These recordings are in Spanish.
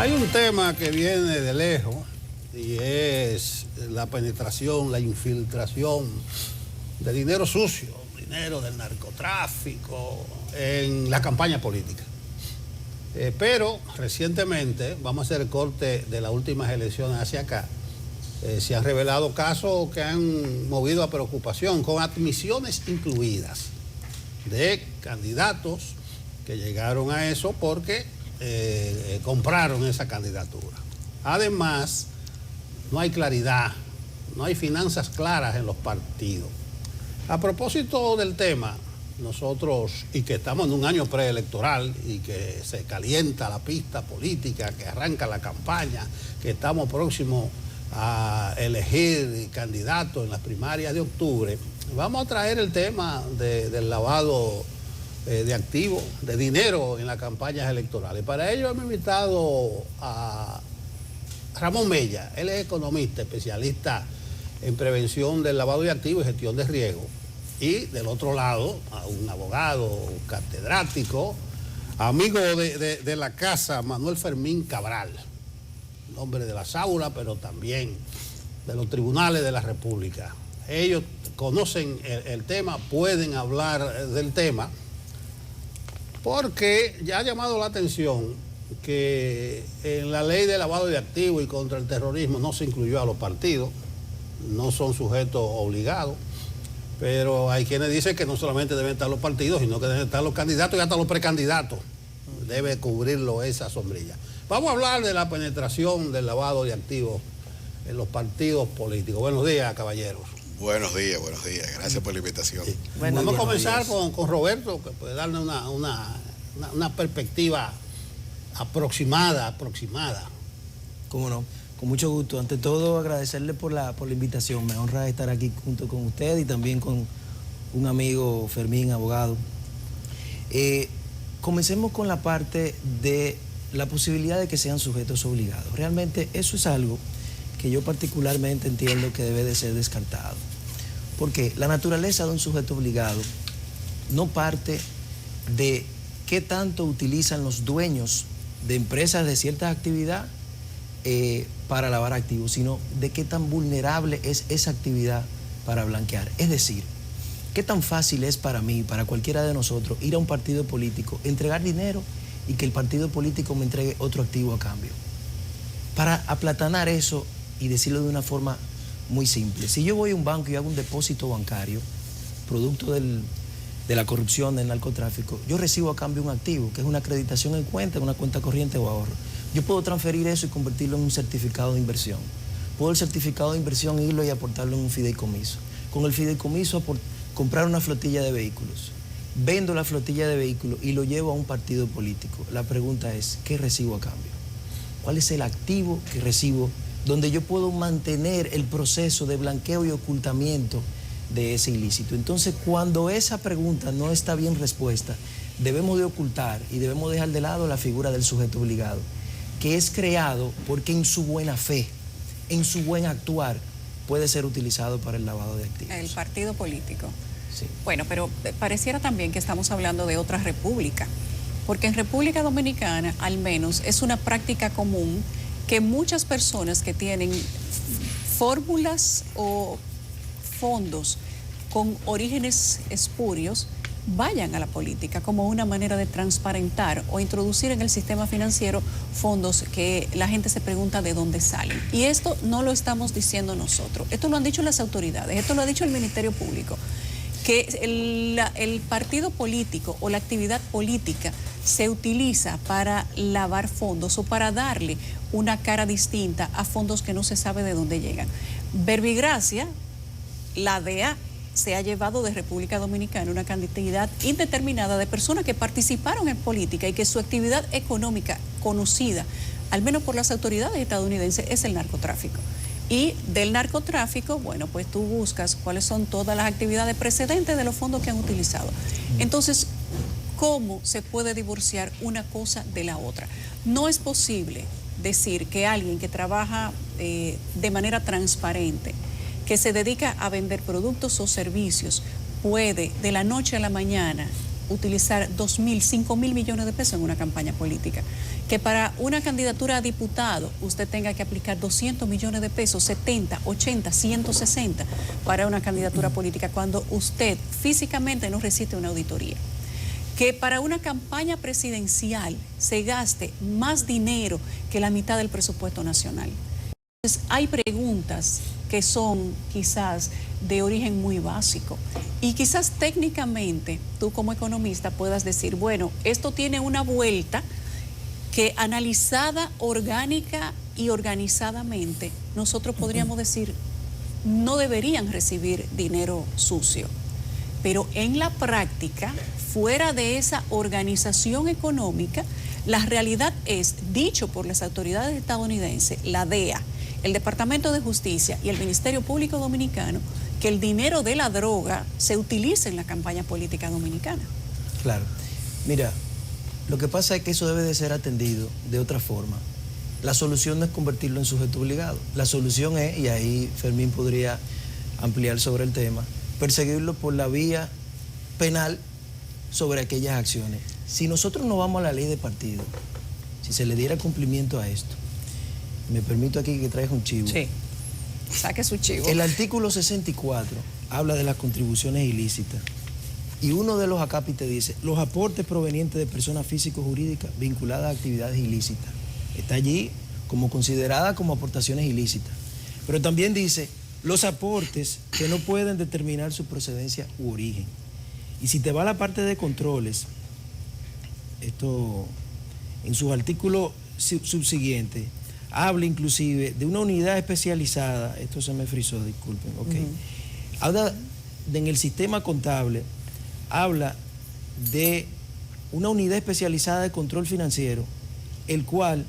Hay un tema que viene de lejos y es la penetración, la infiltración de dinero sucio, dinero del narcotráfico en la campaña política. Pero recientemente, vamos a hacer el corte de las últimas elecciones hacia acá, se han revelado casos que han movido a preocupación, con admisiones incluidas de candidatos que llegaron a eso porque compraron esa candidatura. Además, no hay claridad, no hay finanzas claras en los partidos. A propósito del tema, nosotros, y que estamos en un año preelectoral y que se calienta la pista política, que arranca la campaña, que estamos próximos a elegir candidatos en las primarias de octubre, vamos a traer el tema del lavado de activos, de dinero en las campañas electorales. Para ello hemos invitado a Ramón Mella. Él es economista, especialista en prevención del lavado de activos y gestión de riesgo. Y del otro lado, a un abogado catedrático, amigo de la casa, Manuel Fermín Cabral, hombre de las aulas, pero también de los tribunales de la República. Ellos conocen el tema, pueden hablar del tema, porque ya ha llamado la atención que en la ley de lavado de activos y contra el terrorismo no se incluyó a los partidos, no son sujetos obligados. Pero hay quienes dicen que no solamente deben estar los partidos, sino que deben estar los candidatos y hasta los precandidatos. Debe cubrirlo esa sombrilla. Vamos a hablar de la penetración del lavado de activos en los partidos políticos. Buenos días, caballeros. Buenos días. Gracias por la invitación. Sí. Vamos a comenzar con Roberto, que puede darle una perspectiva aproximada. ¿Cómo no? Con mucho gusto. Ante todo, agradecerle por la invitación. Me honra estar aquí junto con usted y también con un amigo, Fermín, abogado. Comencemos con la parte de la posibilidad de que sean sujetos obligados. Realmente eso es algo que yo particularmente entiendo que debe de ser descartado. Porque la naturaleza de un sujeto obligado no parte de qué tanto utilizan los dueños de empresas de cierta actividad para lavar activos, sino de qué tan vulnerable es esa actividad para blanquear. Es decir, qué tan fácil es para mí, para cualquiera de nosotros, ir a un partido político, entregar dinero y que el partido político me entregue otro activo a cambio. Para aplatanar eso y decirlo de una forma muy simple, si yo voy a un banco y hago un depósito bancario, producto de la corrupción, del narcotráfico, yo recibo a cambio un activo, que es una acreditación en cuenta, una cuenta corriente o ahorro. Yo puedo transferir eso y convertirlo en un certificado de inversión. Puedo el certificado de inversión irlo y aportarlo en un fideicomiso. Con el fideicomiso comprar una flotilla de vehículos. Vendo la flotilla de vehículos y lo llevo a un partido político. La pregunta es, ¿qué recibo a cambio? ¿Cuál es el activo que recibo donde yo puedo mantener el proceso de blanqueo y ocultamiento de ese ilícito? Entonces, cuando esa pregunta no está bien respuesta, debemos de ocultar y debemos dejar de lado la figura del sujeto obligado, que es creado porque en su buena fe, en su buen actuar, puede ser utilizado para el lavado de activos. El partido político. Sí. Bueno, pero pareciera también que estamos hablando de otra república, porque en República Dominicana, al menos, es una práctica común que muchas personas que tienen fórmulas o fondos con orígenes espurios vayan a la política como una manera de transparentar o introducir en el sistema financiero fondos que la gente se pregunta de dónde salen. Y esto no lo estamos diciendo nosotros, esto lo han dicho las autoridades, esto lo ha dicho el Ministerio Público, que el partido político o la actividad política se utiliza para lavar fondos o para darle una cara distinta a fondos que no se sabe de dónde llegan. Verbigracia, la DEA, se ha llevado de República Dominicana una cantidad indeterminada de personas que participaron en política y que su actividad económica conocida, al menos por las autoridades estadounidenses, es el narcotráfico. Y del narcotráfico, bueno, pues tú buscas cuáles son todas las actividades precedentes de los fondos que han utilizado. Entonces, ¿cómo se puede divorciar una cosa de la otra? No es posible decir que alguien que trabaja de manera transparente, que se dedica a vender productos o servicios, puede de la noche a la mañana utilizar 2.000, 5.000 millones de pesos en una campaña política. Que para una candidatura a diputado usted tenga que aplicar 200 millones de pesos, 70, 80, 160 para una candidatura política cuando usted físicamente no resiste una auditoría. Que para una campaña presidencial se gaste más dinero que la mitad del presupuesto nacional. Entonces, hay preguntas que son quizás de origen muy básico y quizás técnicamente tú como economista puedas decir, bueno, esto tiene una vuelta que analizada orgánica y organizadamente nosotros podríamos decir no deberían recibir dinero sucio, pero en la práctica, fuera de esa organización económica, la realidad es, dicho por las autoridades estadounidenses, la DEA, el Departamento de Justicia y el Ministerio Público Dominicano, que el dinero de la droga se utiliza en la campaña política dominicana. Claro. Mira, lo que pasa es que eso debe de ser atendido de otra forma. La solución no es convertirlo en sujeto obligado. La solución es, y ahí Fermín podría ampliar sobre el tema, perseguirlo por la vía penal sobre aquellas acciones. Si nosotros no vamos a la ley de partido, si se le diera cumplimiento a esto, me permito aquí que traiga un chivo. Sí, saque su chivo. El artículo 64 habla de las contribuciones ilícitas y uno de los acápites dice los aportes provenientes de personas físicas o jurídicas vinculadas a actividades ilícitas. Está allí como considerada como aportaciones ilícitas. Pero también dice los aportes que no pueden determinar su procedencia u origen. Y si te va a la parte de controles, esto en sus artículos subsiguientes habla inclusive de una unidad especializada, esto se me frizó, disculpen, ok. Habla en el sistema contable, habla de una unidad especializada de control financiero, el cual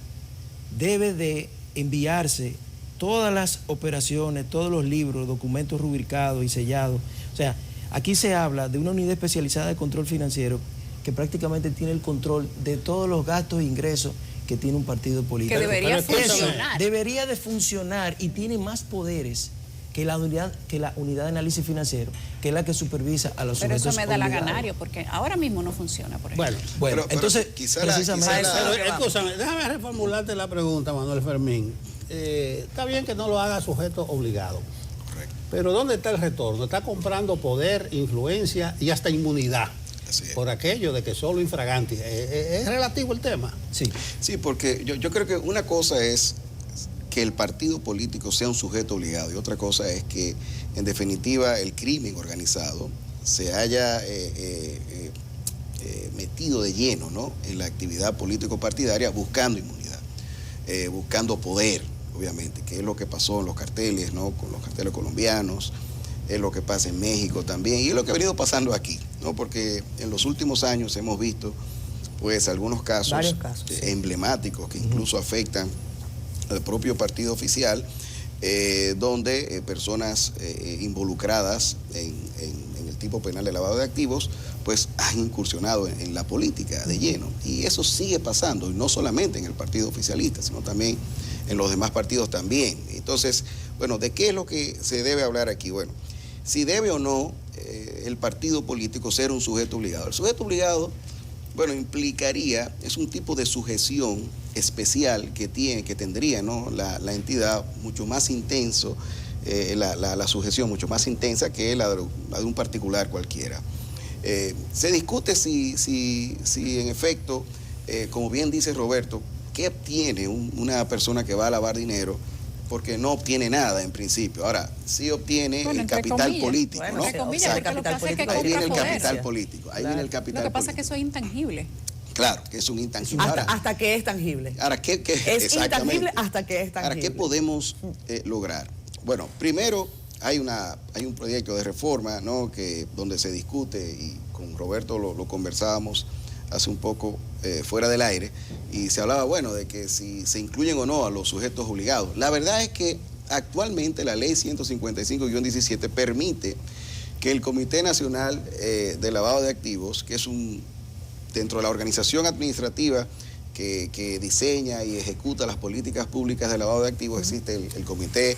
debe de enviarse todas las operaciones, todos los libros, documentos rubricados y sellados. O sea, aquí se habla de una unidad especializada de control financiero que prácticamente tiene el control de todos los gastos e ingresos que tiene un partido político. Que debería funcionar. Debería de funcionar y tiene más poderes que la unidad de análisis financiero, que es la que supervisa a los sujetos obligados. Pero eso me da la obligados. ganario, porque ahora mismo no funciona, por ejemplo. Bueno, Pero entonces, quizá precisamente... Escúchame, déjame reformularte la pregunta, Manuel Fermín. Está bien que no lo haga sujeto obligado. Correcto. Pero ¿dónde está el retorno? Está comprando poder, influencia y hasta inmunidad. Así es. Por aquello de que solo infraganti. ¿Es relativo el tema? Sí. Sí, porque yo creo que una cosa es que el partido político sea un sujeto obligado y otra cosa es que, en definitiva, el crimen organizado se haya metido de lleno, ¿no?, en la actividad político-partidaria buscando inmunidad, buscando poder, obviamente, que es lo que pasó en los carteles, ¿no?, con los carteles colombianos, es lo que pasa en México también y es lo que ha venido pasando aquí, ¿no?, porque en los últimos años hemos visto pues algunos casos, emblemáticos que incluso afectan al propio partido oficial, donde personas involucradas en el tipo penal de lavado de activos pues han incursionado en la política de lleno y eso sigue pasando y no solamente en el partido oficialista sino también en los demás partidos también. Entonces, bueno, ¿de qué es lo que se debe hablar aquí? Bueno, si debe o no el partido político ser un sujeto obligado. El sujeto obligado, bueno, implicaría, es un tipo de sujeción especial que tendría, ¿no?, la entidad mucho más intenso, la sujeción mucho más intensa que la de un particular cualquiera. Se discute si en efecto, como bien dice Roberto, ¿qué obtiene una persona que va a lavar dinero? Porque no obtiene nada en principio. Ahora, sí obtiene el capital político, ¿no? Entre comillas, Exacto. lo que pasa es que Ahí viene el compra capital poder. político. Ahí viene el capital Lo que pasa es político. que eso es intangible. Claro, que es un intangible. Hasta que es tangible. Ahora, ¿qué Es exactamente? intangible hasta que es tangible. Ahora, ¿qué podemos lograr? Bueno, primero hay un proyecto de reforma, ¿no?, donde se discute y con Roberto lo conversábamos hace un poco fuera del aire y se hablaba, bueno, de que si se incluyen o no a los sujetos obligados. La verdad es que actualmente la ley 155-17 permite que el Comité Nacional de Lavado de Activos, que es dentro de la organización administrativa que diseña y ejecuta las políticas públicas de lavado de activos, existe el comité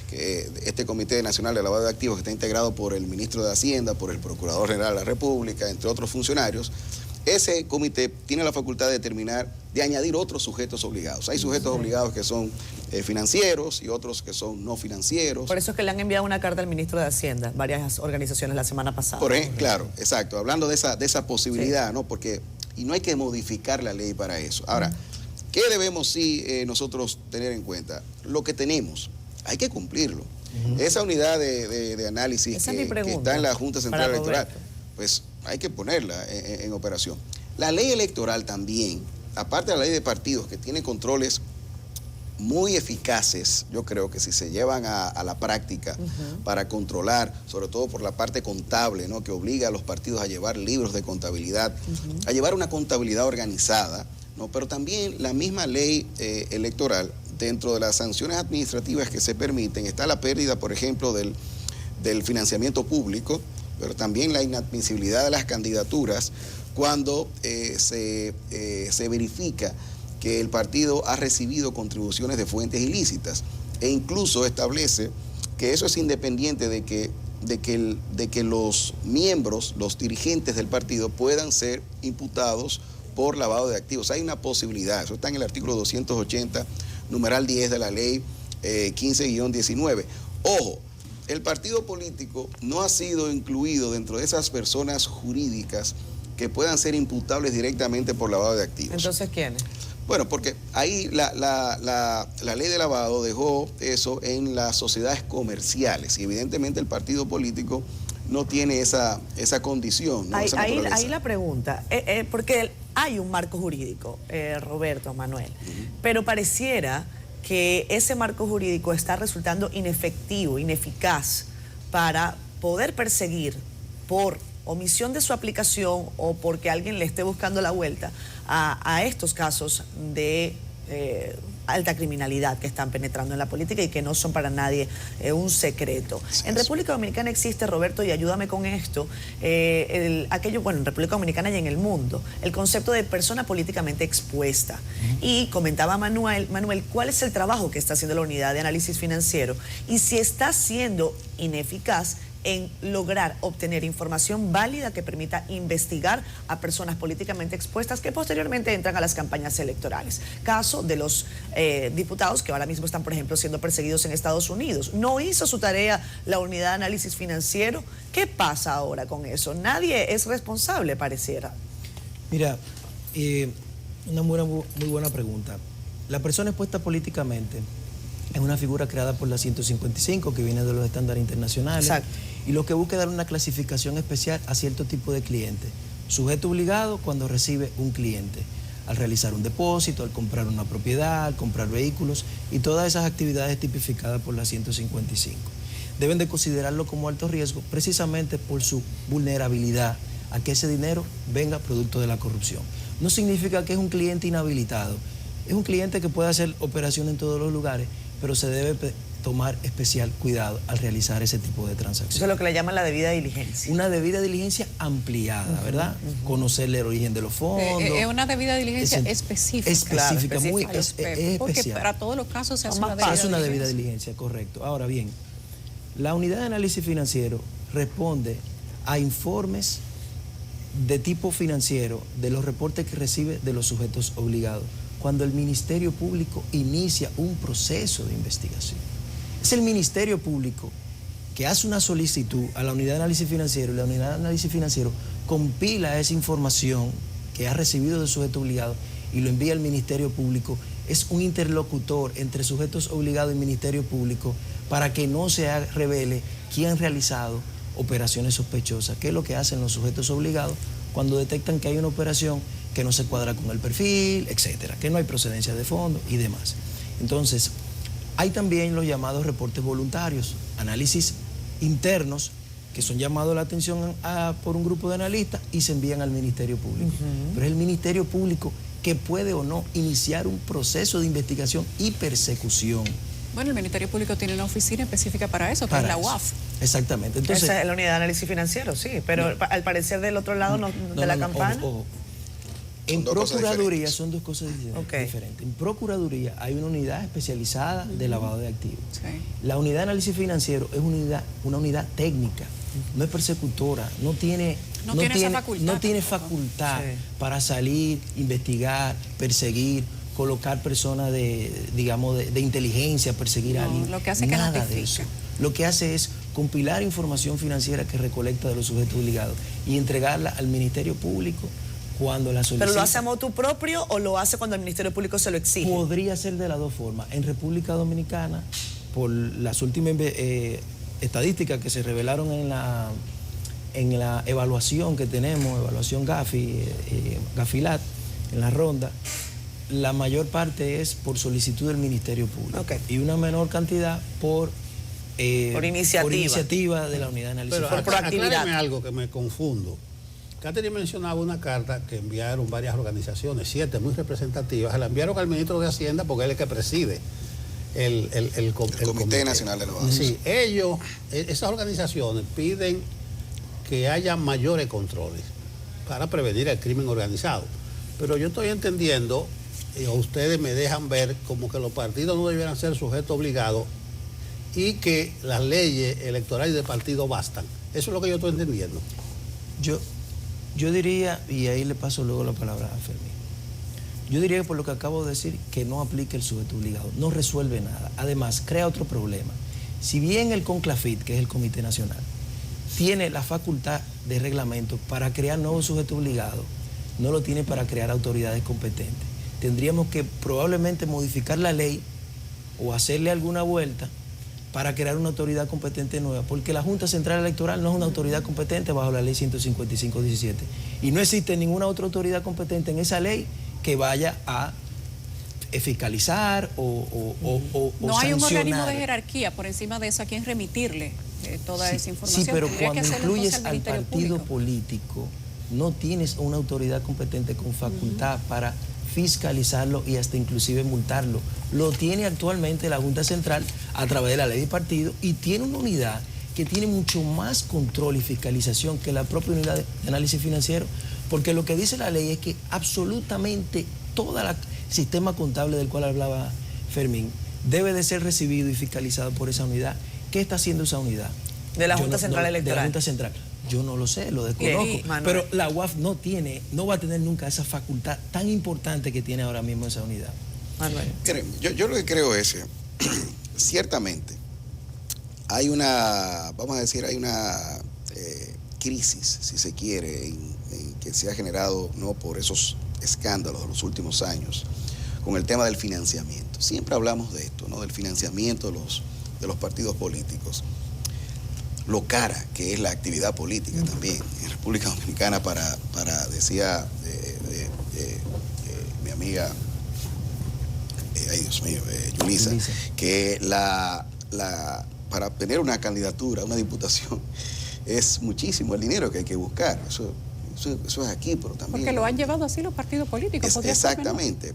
que este Comité Nacional de Lavado de Activos, que está integrado por el ministro de Hacienda, por el Procurador General de la República, entre otros funcionarios, ese comité tiene la facultad de determinar, de añadir otros sujetos obligados. Hay sujetos obligados que son financieros y otros que son no financieros. Por eso es que le han enviado una carta al ministro de Hacienda, varias organizaciones la semana pasada. Por ejemplo, claro, exacto, hablando de esa posibilidad, ¿no? Porque, y no hay que modificar la ley para eso. Ahora, ¿qué debemos nosotros tener en cuenta? Lo que tenemos, hay que cumplirlo. Esa unidad de análisis que está en la Junta Central Electoral, pues hay que ponerla en operación. La ley electoral también, aparte de la ley de partidos, que tiene controles muy eficaces, yo creo que si se llevan a la práctica para controlar, sobre todo por la parte contable, ¿no? Que obliga a los partidos a llevar libros de contabilidad, a llevar una contabilidad organizada, ¿no? Pero también la misma ley electoral, dentro de las sanciones administrativas que se permiten, está la pérdida, por ejemplo, del financiamiento público, pero también la inadmisibilidad de las candidaturas cuando se verifica que el partido ha recibido contribuciones de fuentes ilícitas, e incluso establece que eso es independiente de que los miembros, los dirigentes del partido puedan ser imputados por lavado de activos. Hay una posibilidad, eso está en el artículo 280, numeral 10 de la ley 15-19. Ojo, el partido político no ha sido incluido dentro de esas personas jurídicas que puedan ser imputables directamente por lavado de activos. Entonces, ¿quiénes? Bueno, porque ahí la ley de lavado dejó eso en las sociedades comerciales y evidentemente el partido político no tiene esa condición, ¿no? Ahí la pregunta, porque hay un marco jurídico, Roberto, Manuel, pero pareciera que ese marco jurídico está resultando inefectivo, ineficaz para poder perseguir por omisión de su aplicación o porque alguien le esté buscando la vuelta a estos casos de alta criminalidad que están penetrando en la política y que no son para nadie un secreto. En República Dominicana existe, Roberto, y ayúdame con esto, en República Dominicana y en el mundo, el concepto de persona políticamente expuesta. Y comentaba Manuel, ¿cuál es el trabajo que está haciendo la unidad de análisis financiero? Y si está siendo ineficaz en lograr obtener información válida que permita investigar a personas políticamente expuestas que posteriormente entran a las campañas electorales. Caso de los diputados que ahora mismo están, por ejemplo, siendo perseguidos en Estados Unidos. No hizo su tarea la unidad de análisis financiero. ¿Qué pasa ahora con eso? Nadie es responsable, pareciera. Mira, una muy buena pregunta. La persona expuesta políticamente es una figura creada por la 155 que viene de los estándares internacionales. Exacto. Y lo que busca es dar una clasificación especial a cierto tipo de cliente. Sujeto obligado cuando recibe un cliente, al realizar un depósito, al comprar una propiedad, al comprar vehículos y todas esas actividades tipificadas por la 155. Deben de considerarlo como alto riesgo precisamente por su vulnerabilidad a que ese dinero venga producto de la corrupción. No significa que es un cliente inhabilitado, es un cliente que puede hacer operación en todos los lugares, pero se debe tomar especial cuidado al realizar ese tipo de transacciones. Eso es lo que le llaman la debida diligencia. Una debida diligencia ampliada, ¿verdad? Conocer el origen de los fondos. Es una debida diligencia específica. Específica, Claro, muy específica. es Porque especial. para todos los casos se hace una Es una debida debida diligencia. diligencia, correcto. Ahora bien, la unidad de análisis financiero responde a informes de tipo financiero de los reportes que recibe de los sujetos obligados cuando el Ministerio Público inicia un proceso de investigación. Es el Ministerio Público que hace una solicitud a la unidad de análisis financiero y la unidad de análisis financiero compila esa información que ha recibido del sujeto obligado y lo envía al Ministerio Público. Es un interlocutor entre sujetos obligados y Ministerio Público para que no se revele quién ha realizado operaciones sospechosas, que es lo que hacen los sujetos obligados cuando detectan que hay una operación que no se cuadra con el perfil, etcétera, que no hay procedencia de fondo y demás. Entonces, hay también los llamados reportes voluntarios, análisis internos que son llamados a la atención por un grupo de analistas y se envían al Ministerio Público. Pero es el Ministerio Público que puede o no iniciar un proceso de investigación y persecución. Bueno, el Ministerio Público tiene una oficina específica para eso, que es la UAF. Exactamente. Entonces, esa es la unidad de análisis financiero, sí, pero al parecer del otro lado de la campaña. Ojo. En dos cosas Procuraduría diferentes. son dos cosas Ok. diferentes. En Procuraduría hay una unidad especializada de lavado de activos. Sí. La unidad de análisis financiero es una unidad técnica, no es persecutora, no tiene esa facultad no tiene tampoco. facultad Sí. para salir, investigar, perseguir, colocar personas de inteligencia, perseguir a No, alguien. lo que hace es que Nada de notifica. eso. Lo que hace es compilar información financiera que recolecta de los sujetos obligados y entregarla al Ministerio Público cuando la solicita. ¿Pero lo hace a motu propio o lo hace cuando el Ministerio Público se lo exige? Podría ser de las dos formas. En República Dominicana, por las últimas estadísticas que se revelaron en la evaluación que tenemos, evaluación Gafilat, en la ronda, la mayor parte es por solicitud del Ministerio Público. Ok. Y una menor cantidad por iniciativa. de la unidad de análisis. Pero Por proactividad. acláreme algo que me confundo. Catherine mencionaba una carta que enviaron varias organizaciones, 7 muy representativas, la enviaron al ministro de Hacienda porque él es el que preside el Comité Nacional de Lavados. Sí, esas organizaciones piden que haya mayores controles para prevenir el crimen organizado. Pero yo estoy entendiendo, o ustedes me dejan ver, como que los partidos no debieran ser sujetos obligados y que las leyes electorales de partido bastan. Eso es lo que yo estoy entendiendo. Yo diría, y ahí le paso luego la palabra a Fermín, yo diría que por lo que acabo de decir, que no aplique el sujeto obligado, no resuelve nada. Además, crea otro problema. Si bien el CONCLAFIT, que es el Comité Nacional, tiene la facultad de reglamento para crear nuevos sujetos obligados, no lo tiene para crear autoridades competentes. Tendríamos que probablemente modificar la ley o hacerle alguna vuelta para crear una autoridad competente nueva, porque la Junta Central Electoral no es una autoridad competente bajo la ley 155-17 y no existe ninguna otra autoridad competente en esa ley que vaya a fiscalizar o No hay un sancionar. organismo de jerarquía por encima de eso a quien remitirle toda esa información. Sí, pero Tendría que cuando hacerlo incluyes entonces el al Ministerio partido Público. político, no tienes una autoridad competente con facultad para fiscalizarlo y hasta inclusive multarlo. Lo tiene actualmente la Junta Central a través de la ley de partido y tiene una unidad que tiene mucho más control y fiscalización que la propia unidad de análisis financiero, porque lo que dice la ley es que absolutamente todo el sistema contable del cual hablaba Fermín debe de ser recibido y fiscalizado por esa unidad. ¿Qué está haciendo esa unidad? De la Junta Central Electoral. De la Junta Central. Yo no lo sé, lo desconozco. Bien, Manuel. Pero la UAF no va a tener nunca esa facultad tan importante que tiene ahora mismo esa unidad. Manuel. Yo lo que creo es, ciertamente, hay una crisis, si se quiere, que se ha generado no por esos escándalos de los últimos años, con el tema del financiamiento. Siempre hablamos de esto, ¿no? Del financiamiento de los partidos políticos. Lo cara que es la actividad política también en República Dominicana decía mi amiga, ay Dios mío, Yulisa, que para tener una candidatura, una diputación, es muchísimo el dinero que hay que buscar. Eso es aquí, pero también... Porque lo han llevado así los partidos políticos. Exactamente.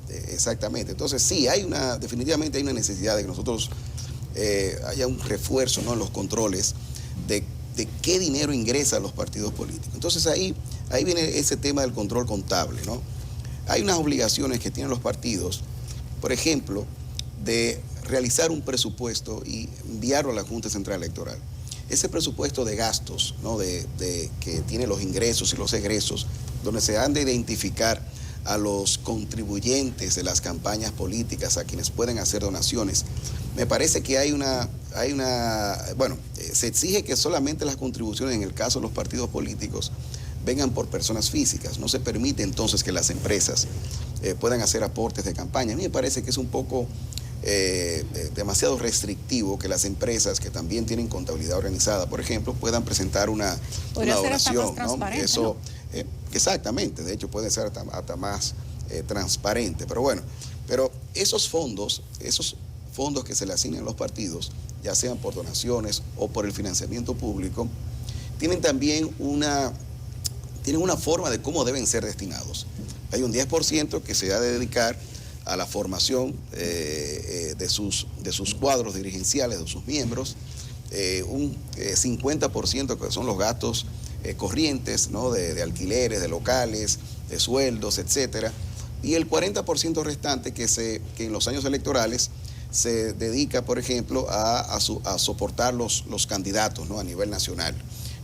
Entonces sí, definitivamente hay una necesidad de que nosotros haya un refuerzo, ¿no?, en los controles de qué dinero ingresa a los partidos políticos. Entonces ahí viene ese tema del control contable, ¿no? Hay unas obligaciones que tienen los partidos, por ejemplo, de realizar un presupuesto y enviarlo a la Junta Central Electoral. Ese presupuesto de gastos, ¿no?, que tiene los ingresos y los egresos, donde se han de identificar a los contribuyentes de las campañas políticas, a quienes pueden hacer donaciones. Me parece que se exige que solamente las contribuciones, en el caso de los partidos políticos, vengan por personas físicas. No se permite entonces que las empresas puedan hacer aportes de campaña. A mí me parece que es un poco demasiado restrictivo que las empresas que también tienen contabilidad organizada, por ejemplo, puedan presentar una donación, más transparente, eso, ¿no? Exactamente, de hecho puede ser hasta más transparente, pero esos fondos que se le asignan a los partidos, ya sean por donaciones o por el financiamiento público, tienen también una forma de cómo deben ser destinados. Hay un 10% que se ha de dedicar a la formación de sus cuadros dirigenciales, de sus miembros, un 50% que son los gastos corrientes, ¿no?, de alquileres, de locales, sueldos, etcétera. Y el 40% restante que en los años electorales se dedica, por ejemplo, a soportar los candidatos, ¿no? A nivel nacional.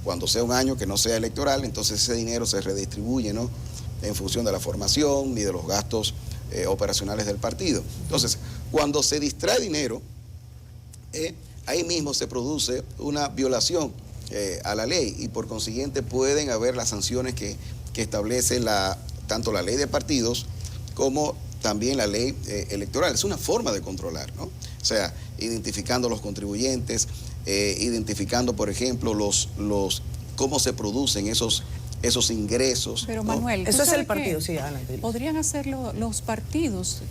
Cuando sea un año que no sea electoral, entonces ese dinero se redistribuye, ¿no? En función de la formación y de los gastos operacionales del partido. Entonces, cuando se distrae dinero, ahí mismo se produce una violación a la ley y por consiguiente pueden haber las sanciones que establece tanto la ley de partidos como también la ley electoral. Es una forma de controlar, ¿no? O sea, identificando los contribuyentes, identificando, por ejemplo, cómo se producen esos ingresos. Pero ¿no? Manuel, Eso es el que partido, sí, adelante. podrían hacerlo los partidos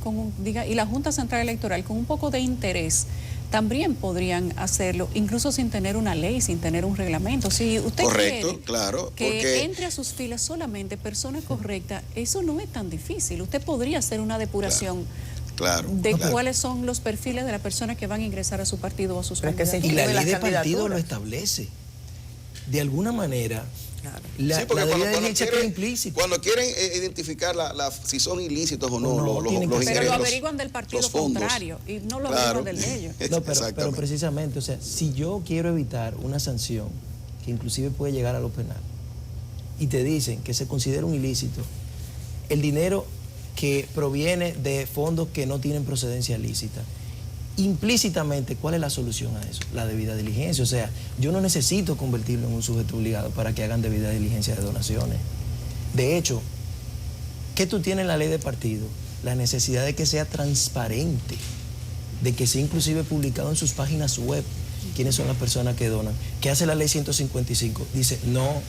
y la Junta Central Electoral con un poco de interés. También podrían hacerlo, incluso sin tener una ley, sin tener un reglamento. Si usted quiere claro, que entre a sus filas solamente personas correctas, eso no es tan difícil. Usted podría hacer una depuración de cuáles son los perfiles de las personas que van a ingresar a su partido o a sus candidatos. Y la ley de partido lo establece. De alguna manera, la ley de diligencia queda implícita. Cuando quieren identificar si son ilícitos o no, los pero ingresos, lo averiguan del partido contrario y no lo averiguan del de ellos. No, pero precisamente, o sea, si yo quiero evitar una sanción que inclusive puede llegar a lo penal y te dicen que se considera un ilícito el dinero que proviene de fondos que no tienen procedencia lícita, implícitamente, ¿cuál es la solución a eso? La debida diligencia. O sea, yo no necesito convertirlo en un sujeto obligado para que hagan debida diligencia de donaciones. De hecho, ¿qué tú tienes en la ley de partido? La necesidad de que sea transparente, de que sea inclusive publicado en sus páginas web quiénes son las personas que donan. ¿Qué hace la ley 155? Dice, no,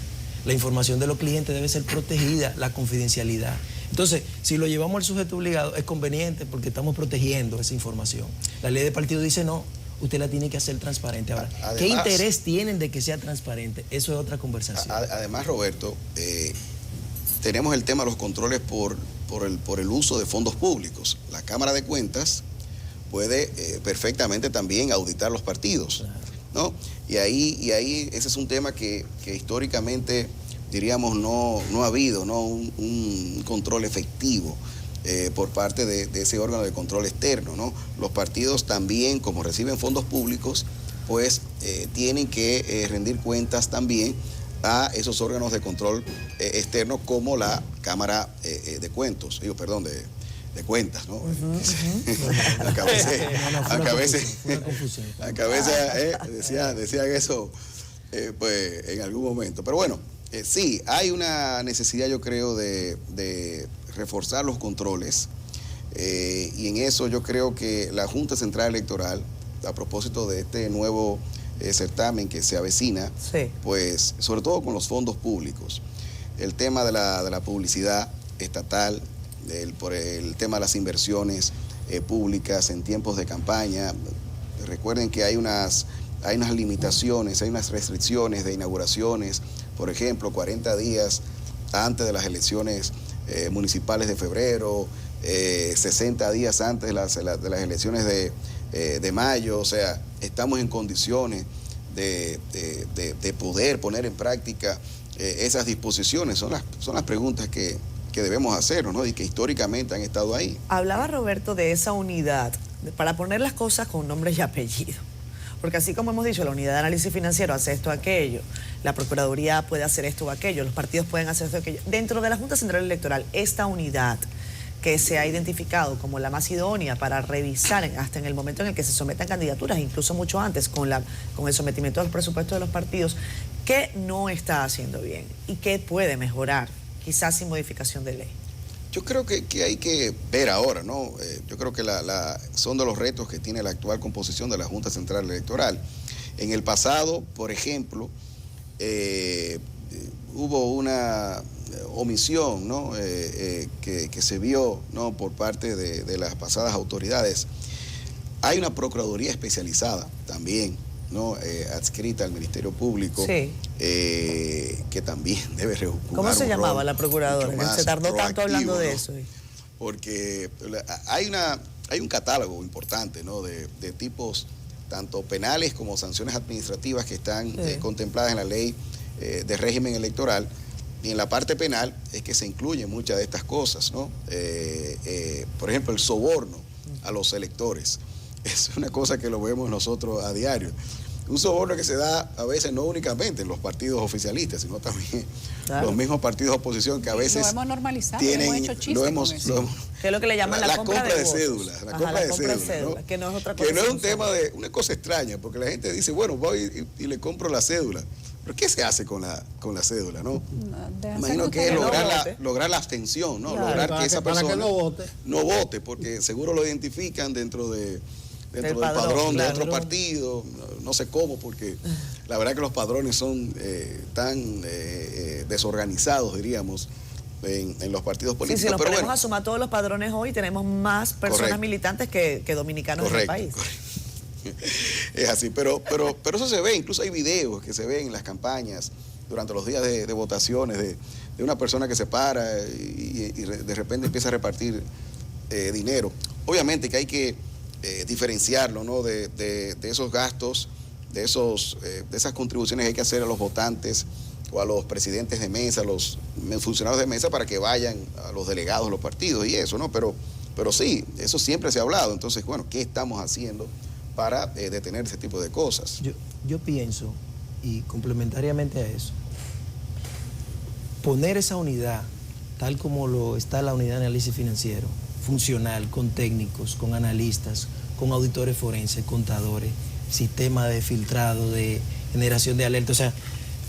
la información de los clientes debe ser protegida, la confidencialidad. Entonces, si lo llevamos al sujeto obligado, es conveniente porque estamos protegiendo esa información. La ley de partido dice no, usted la tiene que hacer transparente. Ahora, además, ¿qué interés tienen de que sea transparente? Eso es otra conversación. Además, Roberto, tenemos el tema de los controles por el uso de fondos públicos. La Cámara de Cuentas puede perfectamente también auditar los partidos, ¿no? Y ahí ese es un tema que históricamente, diríamos, no ha habido, ¿no? un control efectivo por parte de ese órgano de control externo, ¿no? Los partidos también, como reciben fondos públicos, pues tienen que rendir cuentas también a esos órganos de control externo como la Cámara de Cuentas, ¿no? Decían eso pues en algún momento. Pero bueno, sí, hay una necesidad, yo creo, de reforzar los controles y en eso yo creo que la Junta Central Electoral, a propósito de este nuevo certamen que se avecina, sí, pues sobre todo con los fondos públicos, el tema de la publicidad estatal, por el tema de las inversiones públicas en tiempos de campaña. Recuerden que hay unas limitaciones, hay unas restricciones de inauguraciones, por ejemplo, 40 días antes de las elecciones municipales de febrero, 60 días antes de las elecciones de mayo. O sea, estamos en condiciones de poder poner en práctica esas disposiciones. Son las preguntas que debemos hacernos, ¿no? Y que históricamente han estado ahí. Hablaba Roberto de esa unidad, para poner las cosas con nombres y apellidos. Porque así como hemos dicho, la unidad de análisis financiero hace esto o aquello, la Procuraduría puede hacer esto o aquello, los partidos pueden hacer esto o aquello. Dentro de la Junta Central Electoral, esta unidad que se ha identificado como la más idónea para revisar hasta en el momento en el que se sometan candidaturas, incluso mucho antes, con el sometimiento de los presupuestos de los partidos, ¿qué no está haciendo bien y qué puede mejorar, quizás sin modificación de ley? Yo creo que hay que ver ahora, ¿no? Yo creo que son de los retos que tiene la actual composición de la Junta Central Electoral. En el pasado, por ejemplo, hubo una omisión, ¿no? Que se vio, ¿no? Por parte de las pasadas autoridades. Hay una Procuraduría especializada también, ¿no? Adscrita al Ministerio Público, sí, que también debe jugar. ¿Cómo se llamaba la procuradora? Se tardó tanto hablando de eso. Porque hay un catálogo importante, ¿no? de tipos tanto penales como sanciones administrativas que están contempladas en la ley de régimen electoral, Y en la parte penal es que se incluyen muchas de estas cosas, ¿no? Por ejemplo, el soborno a los electores. Es una cosa que lo vemos nosotros a diario. Un soborno que se da a veces no únicamente en los partidos oficialistas, sino también los mismos partidos de oposición que a veces lo hemos normalizado, tienen, hemos hecho chistes con eso. Que es lo que le llaman la compra de cédulas. La compra de cédulas, ¿no? Que no es otra cosa. Que no es un tema de una cosa extraña, porque la gente dice, bueno, voy y le compro la cédula. ¿Pero qué se hace con la cédula, no? Imagino que es lograr la abstención, ¿no? Claro. Lograr que esa persona no vote, porque seguro lo identifican dentro del padrón, padrón de claro. otro partido, no sé cómo, porque la verdad que los padrones son tan desorganizados, diríamos, en los partidos políticos. Sí, si nos pero ponemos bueno, a sumar todos los padrones hoy, tenemos más personas correcto, militantes que dominicanos en el país. Correcto. Es así, pero eso se ve, incluso hay videos que se ven en las campañas durante los días de votaciones de una persona que se para y de repente empieza a repartir dinero. Obviamente que hay que diferenciarlo, ¿no? de esos gastos, de esas contribuciones que hay que hacer a los votantes o a los presidentes de mesa, a los funcionarios de mesa para que vayan a los delegados de los partidos y eso, ¿no? Pero sí, eso siempre se ha hablado. Entonces, bueno, ¿qué estamos haciendo para detener ese tipo de cosas? Yo pienso, y complementariamente a eso, poner esa unidad, tal como lo está la unidad de análisis financiero, funcional, con técnicos, con analistas, con auditores forenses, contadores, sistema de filtrado, de generación de alerta, o sea,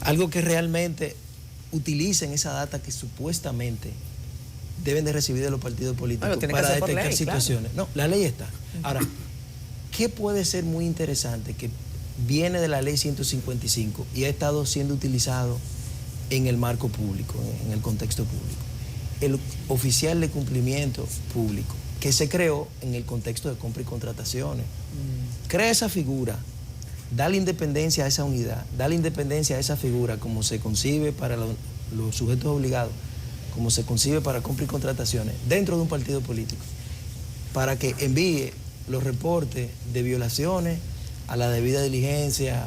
algo que realmente utilicen esa data que supuestamente deben de recibir de los partidos políticos para detectar situaciones. Claro. No, la ley está. Ahora, ¿qué puede ser muy interesante que viene de la ley 155 y ha estado siendo utilizado en el marco público, en el contexto público? El oficial de cumplimiento público, que se creó en el contexto de compra y contrataciones. Crea esa figura, da la independencia a esa unidad, da la independencia a esa figura como se concibe para los sujetos obligados, como se concibe para compra y contrataciones dentro de un partido político, para que envíe los reportes de violaciones a la debida diligencia.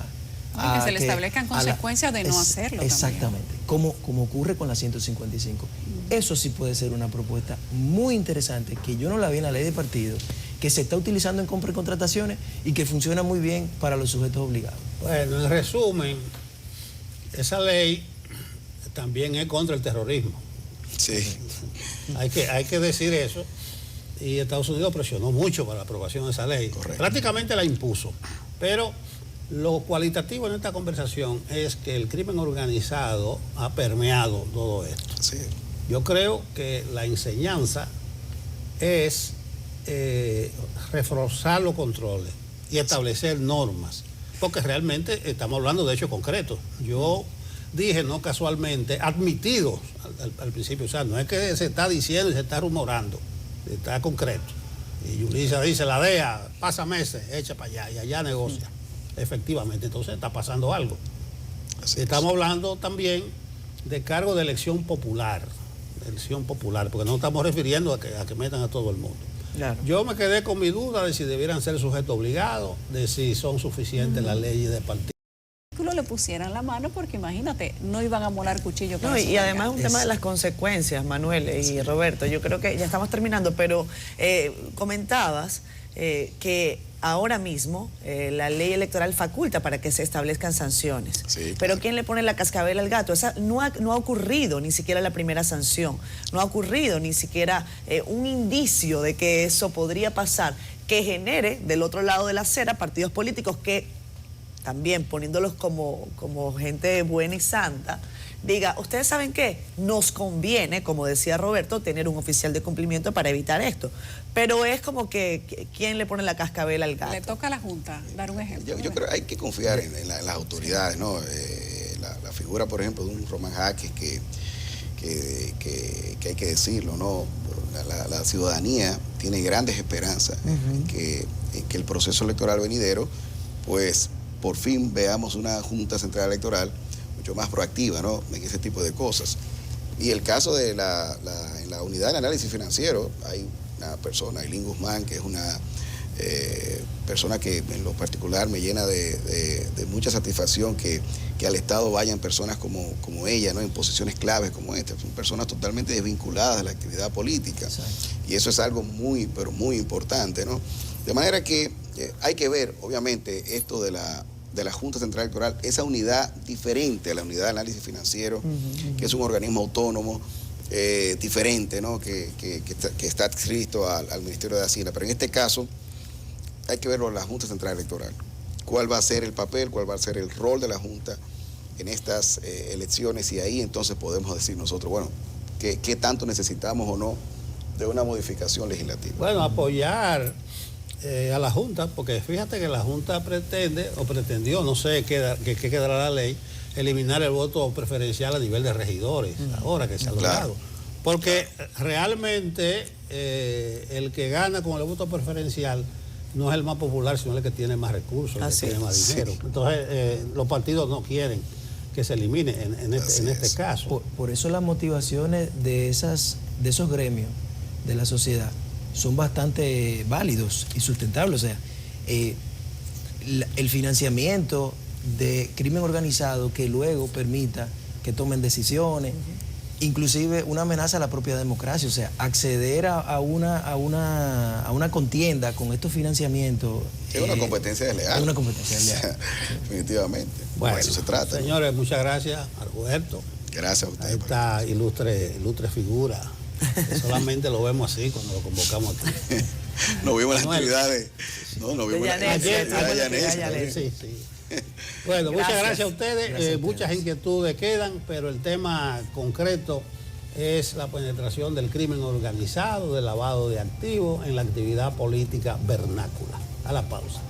Que se le establezcan consecuencias de no hacerlo. Exactamente, como ocurre con la 155. Eso sí puede ser una propuesta muy interesante, que yo no la vi en la ley de partidos, que se está utilizando en compra y contrataciones y que funciona muy bien para los sujetos obligados. Bueno, en resumen, esa ley también es contra el terrorismo. Sí. Hay que decir eso. Y Estados Unidos presionó mucho para la aprobación de esa ley. Correcto. Prácticamente la impuso. Pero lo cualitativo en esta conversación es que el crimen organizado ha permeado todo esto. Sí. Yo creo que la enseñanza es reforzar los controles y establecer normas, porque realmente estamos hablando de hechos concretos. Yo dije, no casualmente, admitidos al principio, o sea, no es que se está diciendo y se está rumorando, está concreto. Y Yulisa dice, la DEA pasa meses, echa para allá y allá negocia. Efectivamente, entonces está pasando algo. Estamos hablando también de cargo de elección popular, porque no estamos refiriendo a que metan a todo el mundo. Claro. Yo me quedé con mi duda de si debieran ser sujetos obligados, de si son suficientes las leyes de partido. Le pusieran la mano, porque imagínate, no iban a molar cuchillo. No, y además es un tema de las consecuencias, Manuel y Roberto. Yo creo que ya estamos terminando, pero comentabas que ahora mismo la ley electoral faculta para que se establezcan sanciones. Sí, claro. Pero ¿quién le pone la cascabel al gato? Esa no ha ocurrido ni siquiera la primera sanción. No ha ocurrido ni siquiera un indicio de que eso podría pasar, que genere del otro lado de la acera partidos políticos que también, poniéndolos como gente buena y santa, diga, ¿ustedes saben qué? Nos conviene, como decía Roberto, tener un oficial de cumplimiento para evitar esto. Pero es como que ¿quién le pone la cascabel al gato? Le toca a la Junta dar un ejemplo. Yo creo que hay que confiar en las autoridades, ¿no? La figura, por ejemplo, de un Román Jaques que hay que decirlo, ¿no? La ciudadanía tiene grandes esperanzas en que el proceso electoral venidero, pues, por fin veamos una Junta Central Electoral mucho más proactiva, ¿no? En ese tipo de cosas. Y el caso de en la unidad de análisis financiero, hay una persona, Eileen Guzmán, que es una persona que en lo particular me llena de mucha satisfacción que al Estado vayan personas como ella, ¿no? En posiciones claves como esta. Son personas totalmente desvinculadas de la actividad política. Exacto. Y eso es algo muy, pero muy importante, ¿no? De manera que hay que ver, obviamente, esto de la Junta Central Electoral, esa unidad diferente a la unidad de análisis financiero, que es un organismo autónomo, diferente, ¿no? que está adscrito al Ministerio de Hacienda. Pero en este caso hay que verlo en la Junta Central Electoral. ¿Cuál va a ser el papel, cuál va a ser el rol de la Junta en estas elecciones? Y ahí entonces podemos decir nosotros, bueno, ¿qué tanto necesitamos o no de una modificación legislativa? Bueno, apoyar a la Junta, porque fíjate que la Junta pretende, o pretendió, no sé qué quedará la ley, eliminar el voto preferencial a nivel de regidores, ahora que se ha logrado. Porque realmente el que gana con el voto preferencial no es el más popular, sino el que tiene más recursos, el que tiene más dinero. Sí. Entonces, los partidos no quieren que se elimine en este caso. Por eso las motivaciones de esos gremios de la sociedad son bastante válidos y sustentables. O sea, el financiamiento de crimen organizado que luego permita que tomen decisiones, inclusive una amenaza a la propia democracia. O sea, acceder a una contienda con estos financiamientos es una competencia desleal. Es una competencia desleal. Definitivamente. Bueno, de eso se trata. Señores, ¿no? Muchas gracias, Roberto. Gracias a ustedes. Esta ilustre figura. Solamente lo vemos así cuando lo convocamos aquí. Nos vimos en las actividades. No, nos vimos en las actividades de Yanesa. Sí. Bueno, muchas gracias a ustedes. Muchas inquietudes quedan, pero el tema concreto es la penetración del crimen organizado, del lavado de activos en la actividad política vernácula. A la pausa.